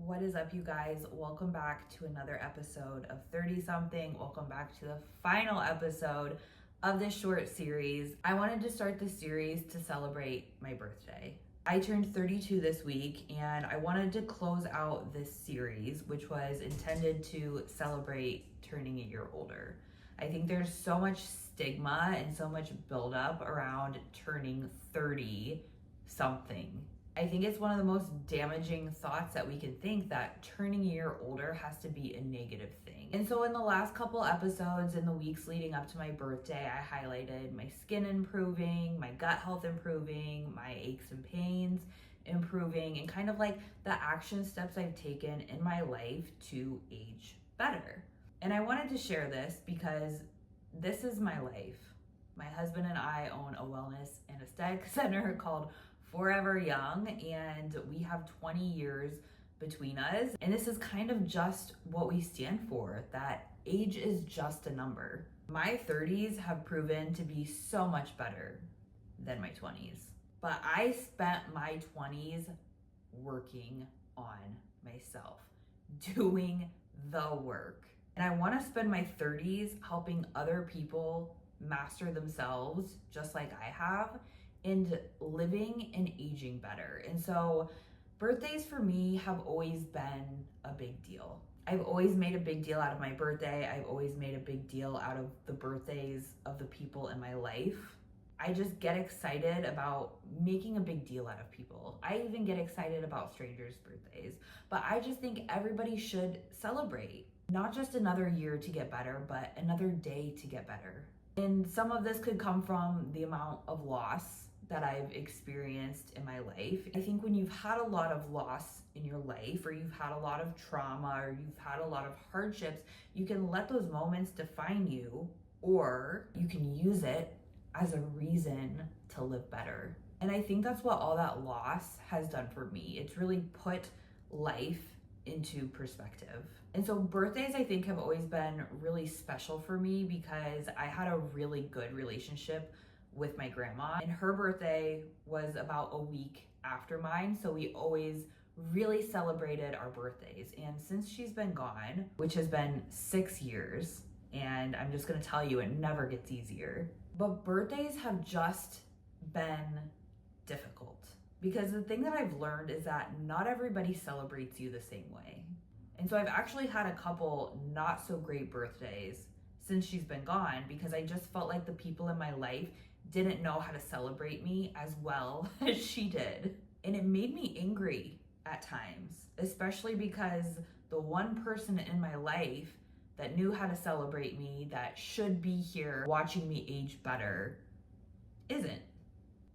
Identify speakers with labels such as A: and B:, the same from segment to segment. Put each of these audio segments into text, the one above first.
A: What is up, you guys? Welcome back to another episode of 30 something. Welcome back to the final episode of this short series. I wanted to start this series to celebrate my birthday. I turned 32 this week, and I wanted to close out this series, which was intended to celebrate turning a year older. I think there's so much stigma and so much buildup around turning 30 something. I think it's one of the most damaging thoughts that we can think, that turning a year older has to be a negative thing. And so in the last couple episodes, in the weeks leading up to my birthday, I highlighted my skin improving, my gut health improving, my aches and pains improving, and kind of like the action steps I've taken in my life to age better. And I wanted to share this because this is my life. My husband and I own a wellness and aesthetic center called Forever Young, and we have 20 years between us. And this is kind of just what we stand for, that age is just a number. My 30s have proven to be so much better than my 20s. But I spent my 20s working on myself, doing the work. And I want to spend my 30s helping other people master themselves just like I have, and living and aging better. And so birthdays for me have always been a big deal. I've always made a big deal out of my birthday. I've always made a big deal out of the birthdays of the people in my life. I just get excited about making a big deal out of people. I even get excited about strangers' birthdays. But I just think everybody should celebrate. Not just another year to get better, but another day to get better. And some of this could come from the amount of loss that I've experienced in my life. I think when you've had a lot of loss in your life, or you've had a lot of trauma, or you've had a lot of hardships, you can let those moments define you, or you can use it as a reason to live better. And I think that's what all that loss has done for me. It's really put life into perspective. And so birthdays, I think, have always been really special for me because I had a really good relationship with my grandma, and her birthday was about a week after mine. So we always really celebrated our birthdays. And since she's been gone, which has been 6 years, and I'm just gonna tell you, it never gets easier. But birthdays have just been difficult because the thing that I've learned is that not everybody celebrates you the same way. And so I've actually had a couple not so great birthdays since she's been gone because I just felt like the people in my life didn't know how to celebrate me as well as she did. And it made me angry at times, especially because the one person in my life that knew how to celebrate me, that should be here watching me age better, isn't.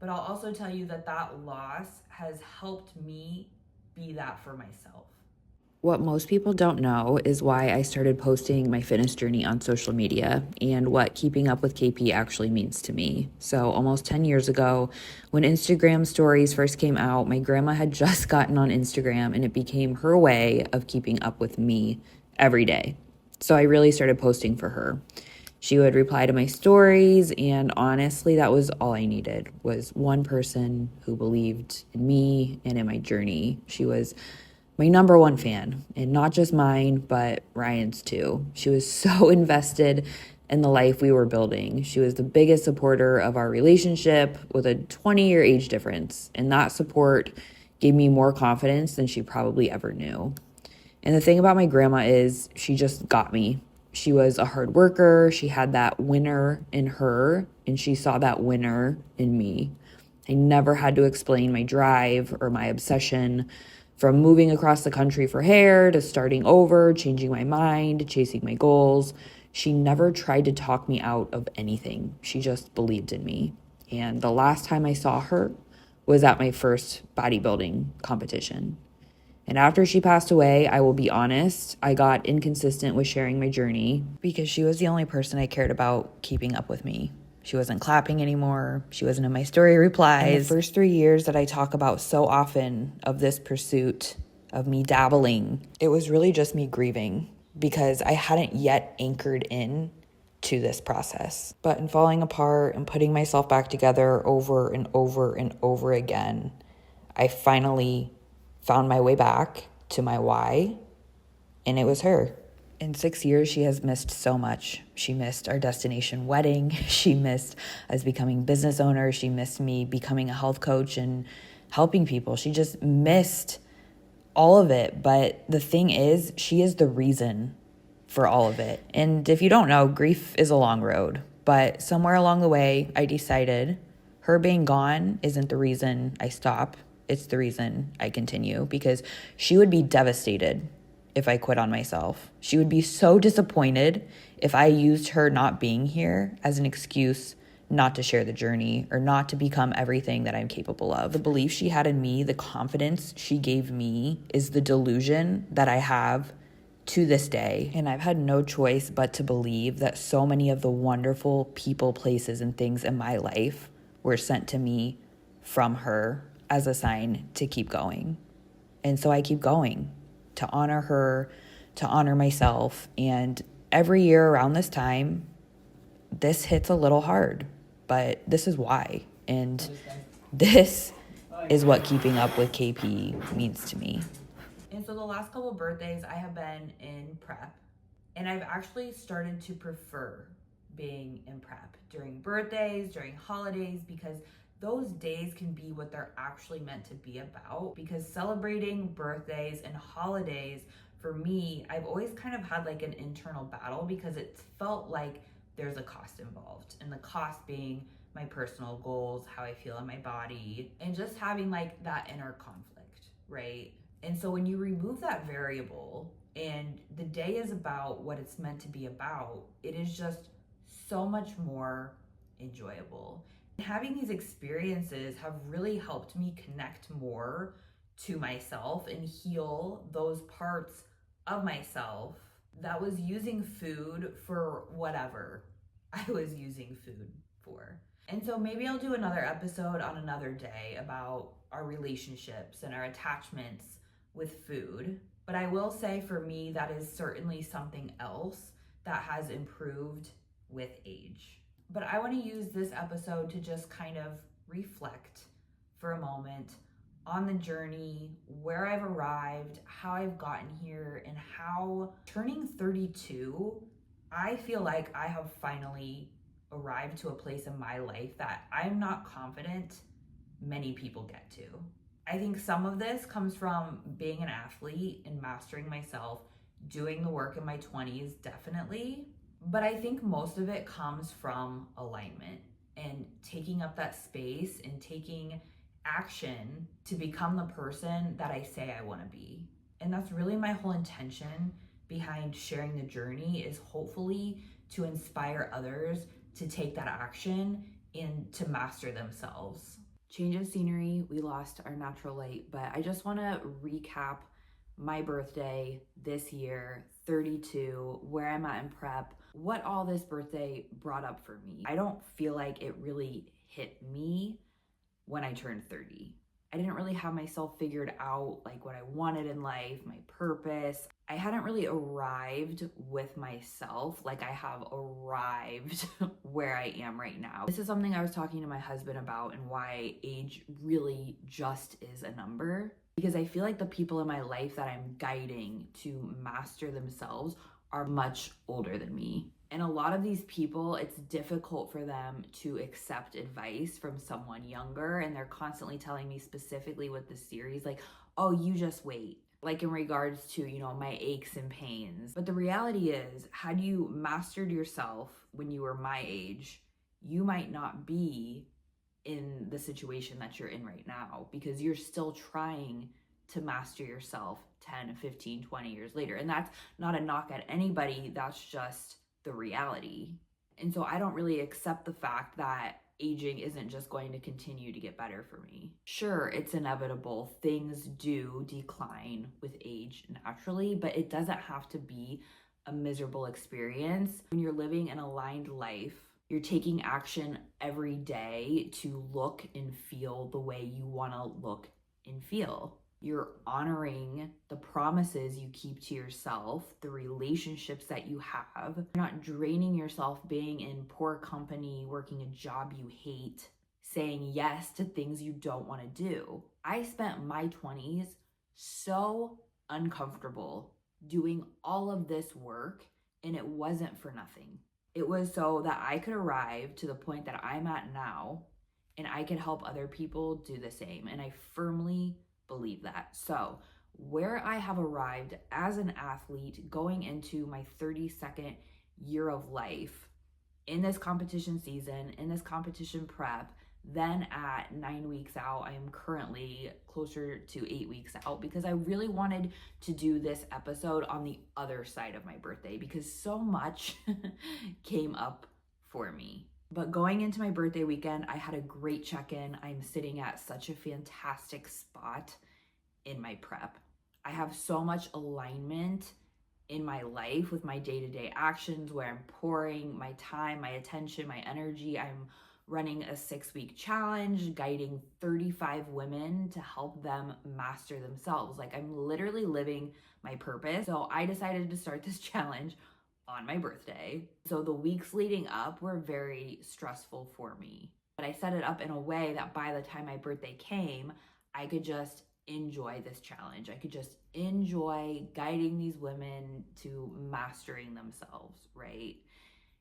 A: But I'll also tell you that that loss has helped me be that for myself.
B: What most people don't know is why I started posting my fitness journey on social media and what keeping up with KP actually means to me. So almost 10 years ago, when Instagram stories first came out, my grandma had just gotten on Instagram and it became her way of keeping up with me every day. So I really started posting for her. She would reply to my stories, and honestly, that was all I needed, was one person who believed in me and in my journey. She was my number one fan, and not just mine, but Ryan's too. She was so invested in the life we were building. She was the biggest supporter of our relationship with a 20-year age difference, and that support gave me more confidence than she probably ever knew. And the thing about my grandma is she just got me. She was a hard worker. She had that winner in her, and she saw that winner in me. I never had to explain my drive or my obsession. From moving across the country for hair to starting over, changing my mind, chasing my goals, she never tried to talk me out of anything. She just believed in me. And the last time I saw her was at my first bodybuilding competition. And after she passed away, I will be honest, I got inconsistent with sharing my journey because she was the only person I cared about keeping up with me. She wasn't clapping anymore. She wasn't in my story replies. And the first 3 years that I talk about so often of this pursuit, of me dabbling, it was really just me grieving because I hadn't yet anchored in to this process. But in falling apart and putting myself back together over and over and over again, I finally found my way back to my why, and it was her. In 6 years, she has missed so much. She missed our destination wedding. She missed us becoming business owners. She missed me becoming a health coach and helping people. She just missed all of it. But the thing is, she is the reason for all of it. And if you don't know, grief is a long road. But somewhere along the way, I decided her being gone isn't the reason I stop. It's the reason I continue, because she would be devastated if I quit on myself. She would be so disappointed if I used her not being here as an excuse not to share the journey or not to become everything that I'm capable of. The belief she had in me, the confidence she gave me, is the delusion that I have to this day. And I've had no choice but to believe that so many of the wonderful people, places, and things in my life were sent to me from her as a sign to keep going. And so I keep going to honor her, to honor myself. And every year around this time, this hits a little hard, but this is why. And this is what keeping up with KP means to me.
A: And so the last couple of birthdays, I have been in prep, and I've actually started to prefer being in prep during birthdays, during holidays, because those days can be what they're actually meant to be about. Because celebrating birthdays and holidays, for me, I've always kind of had like an internal battle, because it felt like there's a cost involved, and the cost being my personal goals, how I feel in my body, and just having like that inner conflict, right? And so when you remove that variable and the day is about what it's meant to be about, it is just so much more enjoyable. Having these experiences have really helped me connect more to myself and heal those parts of myself that was using food for whatever I was using food for. And so maybe I'll do another episode on another day about our relationships and our attachments with food. But I will say, for me, that is certainly something else that has improved with age. But I want to use this episode to just kind of reflect for a moment on the journey, where I've arrived, how I've gotten here, and how turning 32, I feel like I have finally arrived to a place in my life that I'm not confident many people get to. I think some of this comes from being an athlete and mastering myself, doing the work in my 20s, definitely. But I think most of it comes from alignment and taking up that space and taking action to become the person that I say I want to be. And that's really my whole intention behind sharing the journey, is hopefully to inspire others to take that action and to master themselves. Change of scenery, we lost our natural light, but I just want to recap my birthday this year, 32, where I'm at in prep, what all this birthday brought up for me. I don't feel like it really hit me when I turned 30. I didn't really have myself figured out, like what I wanted in life, my purpose. I hadn't really arrived with myself like I have arrived where I am right now. This is something I was talking to my husband about, and why age really just is a number. Because I feel like the people in my life that I'm guiding to master themselves are much older than me. And a lot of these people, it's difficult for them to accept advice from someone younger. And they're constantly telling me, specifically with the series, like, oh, you just wait. Like in regards to, my aches and pains. But the reality is, had you mastered yourself when you were my age, you might not be in the situation that you're in right now, because you're still trying to master yourself 10, 15, 20 years later. And that's not a knock at anybody. That's just the reality. And so I don't really accept the fact that aging isn't just going to continue to get better for me. Sure, it's inevitable. Things do decline with age naturally, but it doesn't have to be a miserable experience. When you're living an aligned life, you're taking action every day to look and feel the way you want to look and feel. You're honoring the promises you keep to yourself, the relationships that you have. You're not draining yourself being in poor company, working a job you hate, saying yes to things you don't want to do. I spent my 20s so uncomfortable doing all of this work, and it wasn't for nothing. It was so that I could arrive to the point that I'm at now and I could help other people do the same. And I firmly believe that. So, where I have arrived as an athlete going into my 32nd year of life in this competition season, in this competition prep, then at 9 weeks out, I am currently closer to 8 weeks out because I really wanted to do this episode on the other side of my birthday because so much came up for me. But going into my birthday weekend, I had a great check-in. I'm sitting at such a fantastic spot in my prep. I have so much alignment in my life with my day-to-day actions where I'm pouring my time, my attention, my energy. I'm running a 6-week challenge, guiding 35 women to help them master themselves. Like, I'm literally living my purpose. So I decided to start this challenge on my birthday. So the weeks leading up were very stressful for me. But I set it up in a way that by the time my birthday came, I could just enjoy this challenge. I could just enjoy guiding these women to mastering themselves, right?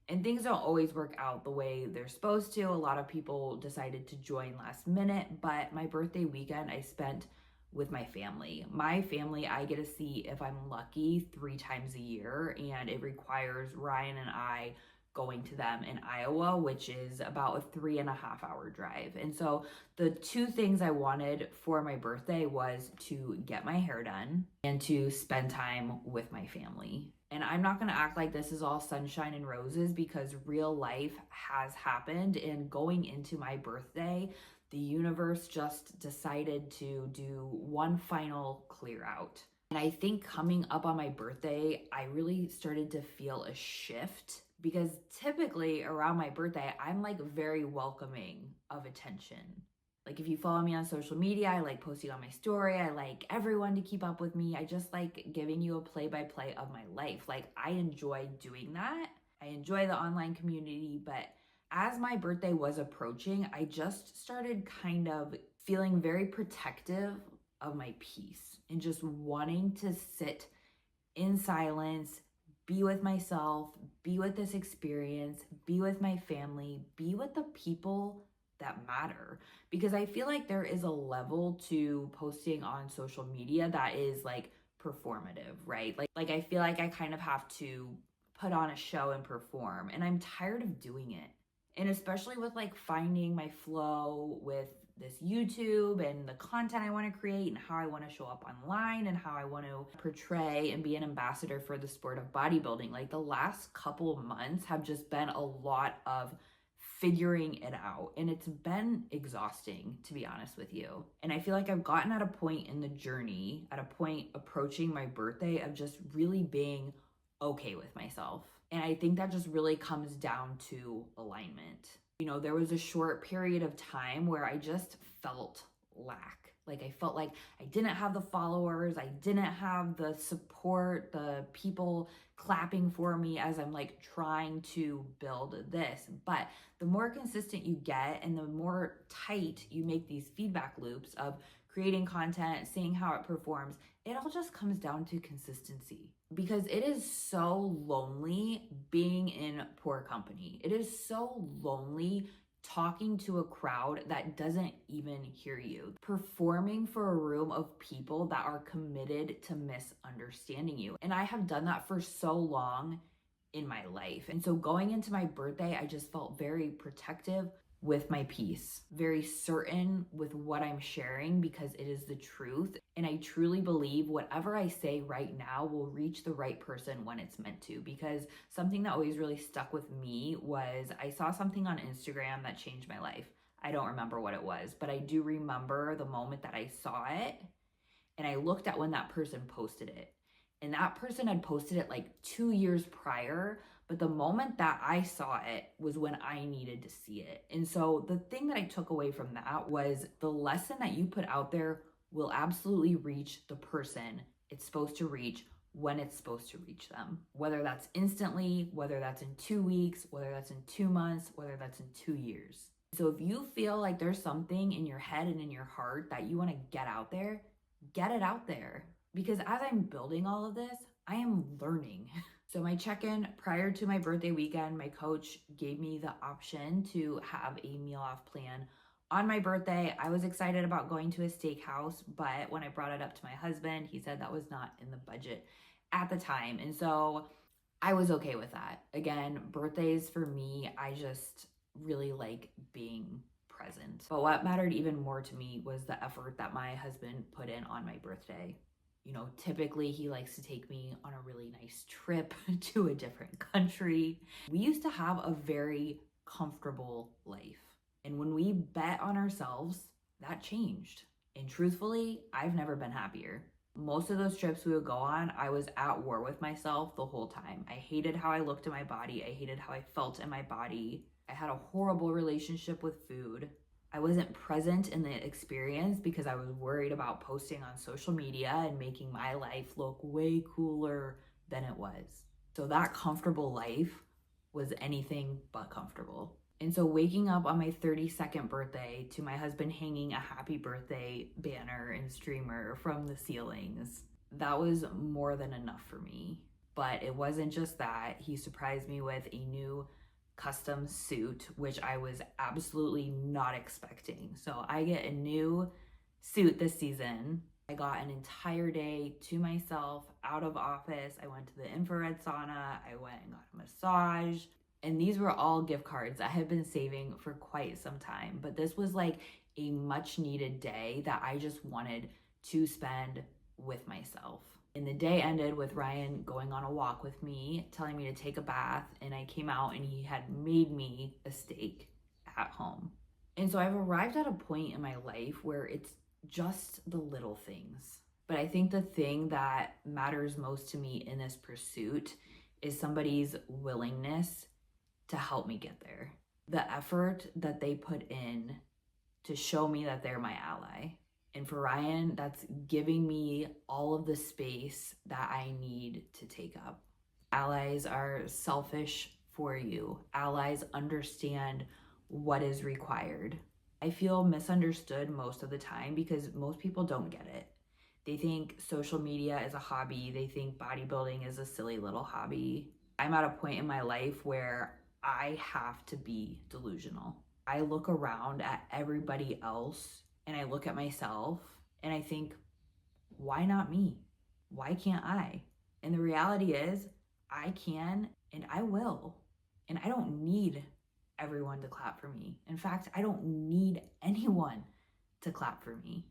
A: And things don't always work out the way they're supposed to. A lot of people decided to join last minute, but my birthday weekend I spent with my family. My family, I get to see, if I'm lucky, 3 times a year, and it requires Ryan and I going to them in Iowa, which is about a 3.5-hour drive. And so the 2 things I wanted for my birthday was to get my hair done and to spend time with my family. And I'm not gonna act like this is all sunshine and roses because real life has happened. And going into my birthday, the universe just decided to do one final clear out. And I think coming up on my birthday, I really started to feel a shift because typically around my birthday, I'm like very welcoming of attention. Like, if you follow me on social media, I like posting on my story. I like everyone to keep up with me. I just like giving you a play-by-play of my life. Like, I enjoy doing that. I enjoy the online community, but as my birthday was approaching, I just started kind of feeling very protective of my peace and just wanting to sit in silence, be with myself, be with this experience, be with my family, be with the people that matter. Because I feel like there is a level to posting on social media that is like performative, right? Like I feel like I kind of have to put on a show and perform, and I'm tired of doing it. And especially with like finding my flow with this YouTube and the content I want to create and how I want to show up online and how I want to portray and be an ambassador for the sport of bodybuilding. Like, the last couple of months have just been a lot of figuring it out, and it's been exhausting, to be honest with you. And I feel like I've gotten at a point in the journey, at a point approaching my birthday, of just really being okay with myself. And I think that just really comes down to alignment. You know, there was a short period of time where I just felt lack. Like, I felt like I didn't have the followers, I didn't have the support, the people clapping for me as I'm like trying to build this. But the more consistent you get and the more tight you make these feedback loops of creating content, seeing how it performs, it all just comes down to consistency. Because it is so lonely being in poor company. It is so lonely talking to a crowd that doesn't even hear you, performing for a room of people that are committed to misunderstanding you. And I have done that for so long in my life. And so going into my birthday, I just felt very protective with my peace, very certain with what I'm sharing because it is the truth. And I truly believe whatever I say right now will reach the right person when it's meant to. Because something that always really stuck with me was I saw something on Instagram that changed my life. I don't remember what it was, but I do remember the moment that I saw it and I looked at when that person posted it. And that person had posted it like 2 years prior, but the moment that I saw it was when I needed to see it. And so the thing that I took away from that was the lesson that you put out there will absolutely reach the person it's supposed to reach when it's supposed to reach them. Whether that's instantly, whether that's in 2 weeks, whether that's in 2 months, whether that's in 2 years. So if you feel like there's something in your head and in your heart that you want to get out there, get it out there. Because as I'm building all of this, I am learning. So my check-in prior to my birthday weekend, my coach gave me the option to have a meal off plan on my birthday. I was excited about going to a steakhouse, but when I brought it up to my husband, he said that was not in the budget at the time. And so I was okay with that. Again, birthdays for me, I just really like being present. But what mattered even more to me was the effort that my husband put in on my birthday. You know, typically he likes to take me on a really nice trip to a different country. We used to have a very comfortable life. And when we bet on ourselves, that changed. And truthfully, I've never been happier. Most of those trips we would go on, I was at war with myself the whole time. I hated how I looked in my body. I hated how I felt in my body. I had a horrible relationship with food. I wasn't present in the experience because I was worried about posting on social media and making my life look way cooler than it was. So that comfortable life was anything but comfortable. And so waking up on my 32nd birthday to my husband hanging a happy birthday banner and streamer from the ceilings, that was more than enough for me. But it wasn't just that. He surprised me with a new custom suit, which I was absolutely not expecting. So I get a new suit this season. I got an entire day to myself out of office. I went to the infrared sauna. I went and got a massage. And these were all gift cards I had been saving for quite some time. But this was like a much needed day that I just wanted to spend with myself. And the day ended with Ryan going on a walk with me, telling me to take a bath. And I came out and he had made me a steak at home. And so I've arrived at a point in my life where it's just the little things. But I think the thing that matters most to me in this pursuit is somebody's willingness to help me get there. The effort that they put in to show me that they're my ally. And for Ryan, that's giving me all of the space that I need to take up. Allies are selfish for you. Allies understand what is required. I feel misunderstood most of the time because most people don't get it. They think social media is a hobby. They think bodybuilding is a silly little hobby. I'm at a point in my life where I have to be delusional. I look around at everybody else and I look at myself and I think, why not me? Why can't I? And the reality is, I can and I will. And I don't need everyone to clap for me. In fact, I don't need anyone to clap for me.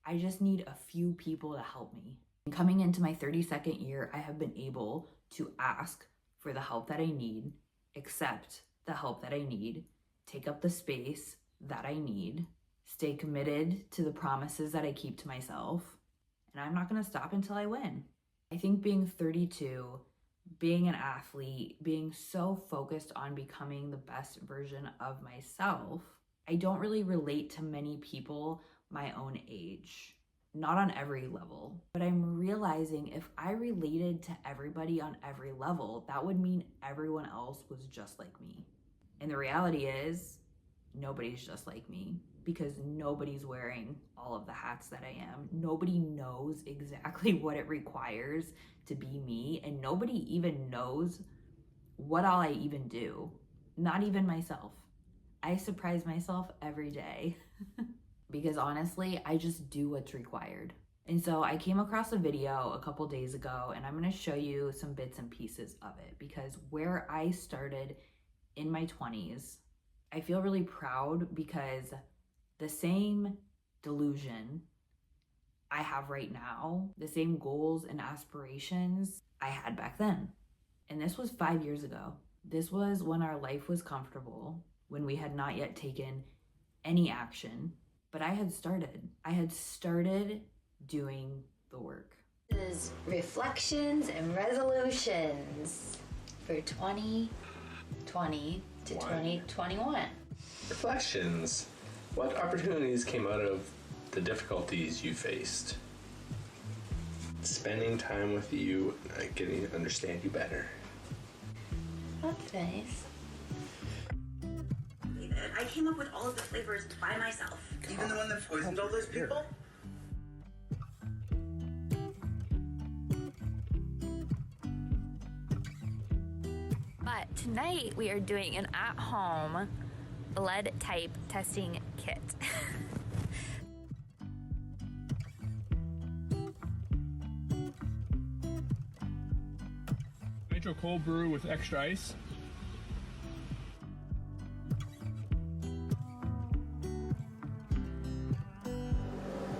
A: I just need a few people to help me. And coming into my 32nd year, I have been able to ask for the help that I need, accept the help that I need, take up the space that I need, stay committed to the promises that I keep to myself, and I'm not going to stop until I win. I think being 32, being an athlete, being so focused on becoming the best version of myself, I don't really relate to many people my own age. Not on every level, but I'm realizing if I related to everybody on every level, that would mean everyone else was just like me. And the reality is, nobody's just like me because nobody's wearing all of the hats that I am. Nobody knows exactly what it requires to be me, and nobody even knows what all I even do. Not even myself. I surprise myself every day. Because honestly, I just do what's required. And so I came across a video a couple days ago and I'm gonna show you some bits and pieces of it because where I started in my 20s, I feel really proud because the same delusion I have right now, the same goals and aspirations I had back then. And this was 5 years ago. This was when our life was comfortable, when we had not yet taken any action. But I had started doing the work.
C: This is reflections and resolutions for 2020 to 2021.
D: Reflections. What opportunities came out of the difficulties you faced? Spending time with you, getting to understand you better.
C: That's nice.
E: I came up with all of the flavors by myself.
F: Even the one that poisoned all those people? But tonight we are doing an at-home lead type testing kit.
G: Nitro cold brew with extra ice.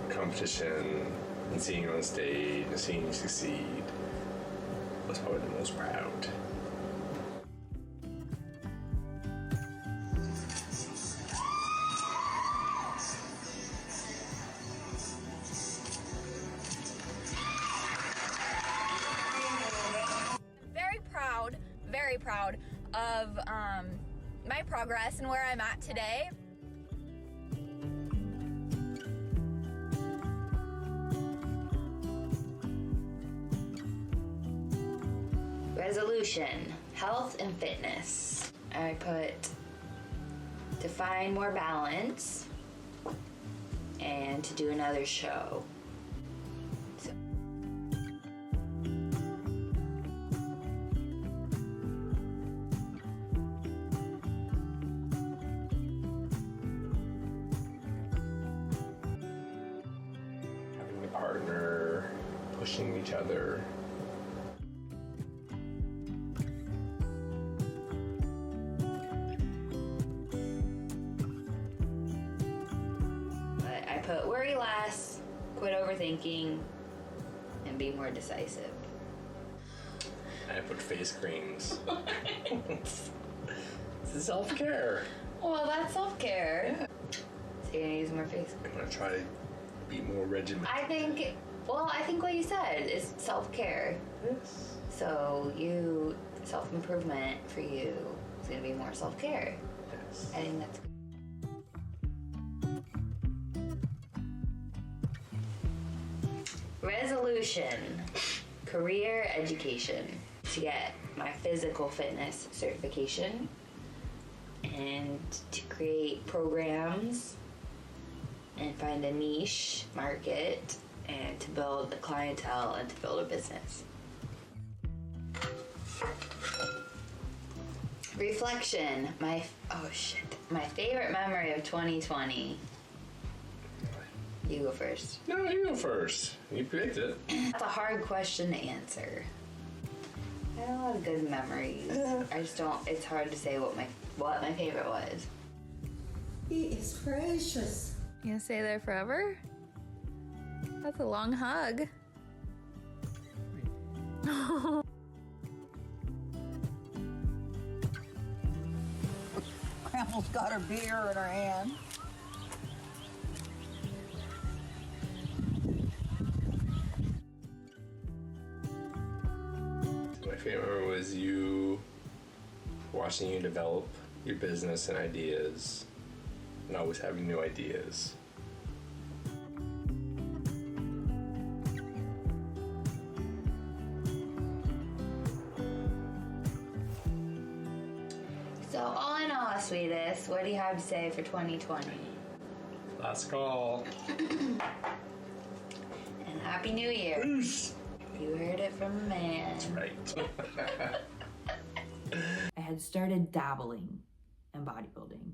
D: Competition and seeing you on stage and seeing you succeed was probably the most proud.
F: Very proud of my progress and where I'm at today.
C: Resolution, health and fitness. I put to find more balance and to do another show. So.
D: Having a partner, pushing each other.
C: I put worry less, quit overthinking, and be more decisive.
D: I put face creams. It's self-care.
C: Well, that's self-care. So you're gonna use more face cream.
D: I'm gonna try to be more regimented.
C: I think what you said is self-care.
D: Yes.
C: So self-improvement for you is gonna be more self-care.
D: Yes.
C: I think that's good. Resolution, career education, to get my physical fitness certification and to create programs and find a niche market and to build a clientele and to build a business. Reflection, my favorite memory of 2020. You go first.
D: No, you go first. You picked it.
C: That's a hard question to answer. I have a lot of good memories. I just don't. It's hard to say what my favorite was.
H: He is precious.
F: You gonna stay there forever? That's a long hug.
H: Grandma's got her beer in her hand.
D: My favorite was watching you develop your business and ideas, and always having new ideas.
C: So all in all, sweetest, what do you have to say for 2020?
D: Last call.
C: And Happy New Year.
D: Peace.
C: You heard it from a man.
D: That's right.
A: I had started dabbling in bodybuilding.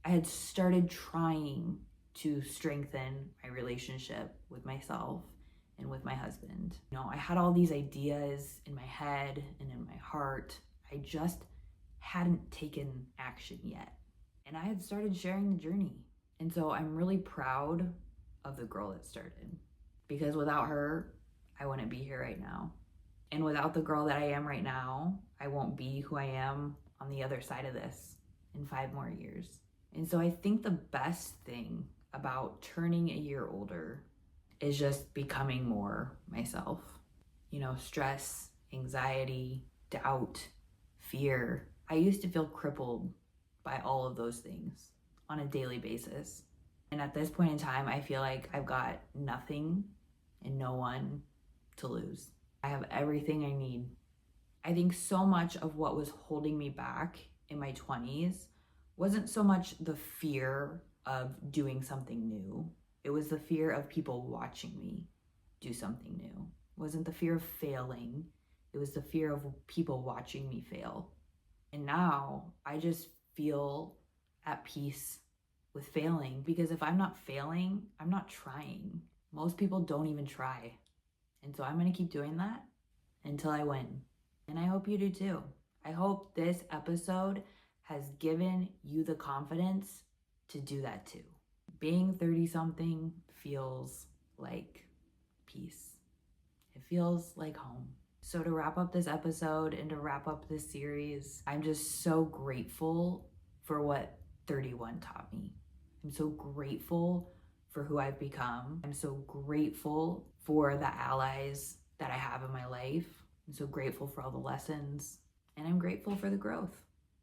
A: I had started trying to strengthen my relationship with myself and with my husband. You know, I had all these ideas in my head and in my heart. I just hadn't taken action yet. And I had started sharing the journey. And so I'm really proud of the girl that started, because without her, I wouldn't be here right now. And without the girl that I am right now, I won't be who I am on the other side of this in 5 more years. And so I think the best thing about turning a year older is just becoming more myself. You know, stress, anxiety, doubt, fear. I used to feel crippled by all of those things on a daily basis. And at this point in time, I feel like I've got nothing and no one to lose. I have everything I need. I think so much of what was holding me back in my 20s wasn't so much the fear of doing something new. It was the fear of people watching me do something new. It wasn't the fear of failing. It was the fear of people watching me fail. And now I just feel at peace with failing, because if I'm not failing, I'm not trying. Most people don't even try. And so I'm going to keep doing that until I win. And I hope you do too. I hope this episode has given you the confidence to do that too. Being 30 something feels like peace. It feels like home. So to wrap up this episode and to wrap up this series, I'm just so grateful for what 31 taught me. I'm so grateful for who I've become. I'm so grateful for the allies that I have in my life. I'm so grateful for all the lessons, and I'm grateful for the growth.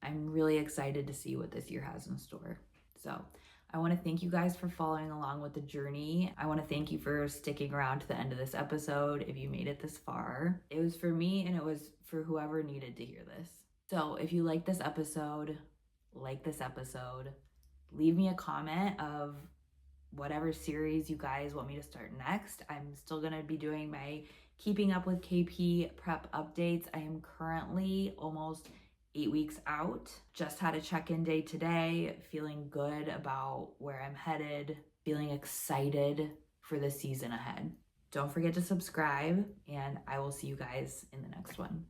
A: I'm really excited to see what this year has in store. So I want to thank you guys for following along with the journey. I want to thank you for sticking around to the end of this episode if you made it this far. It was for me, and it was for whoever needed to hear this. So if you like this episode, leave me a comment of whatever series you guys want me to start next. I'm still going to be doing my Keeping Up with KP prep updates. I am currently almost 8 weeks out. Just had a check-in day today, feeling good about where I'm headed, feeling excited for the season ahead. Don't forget to subscribe, and I will see you guys in the next one.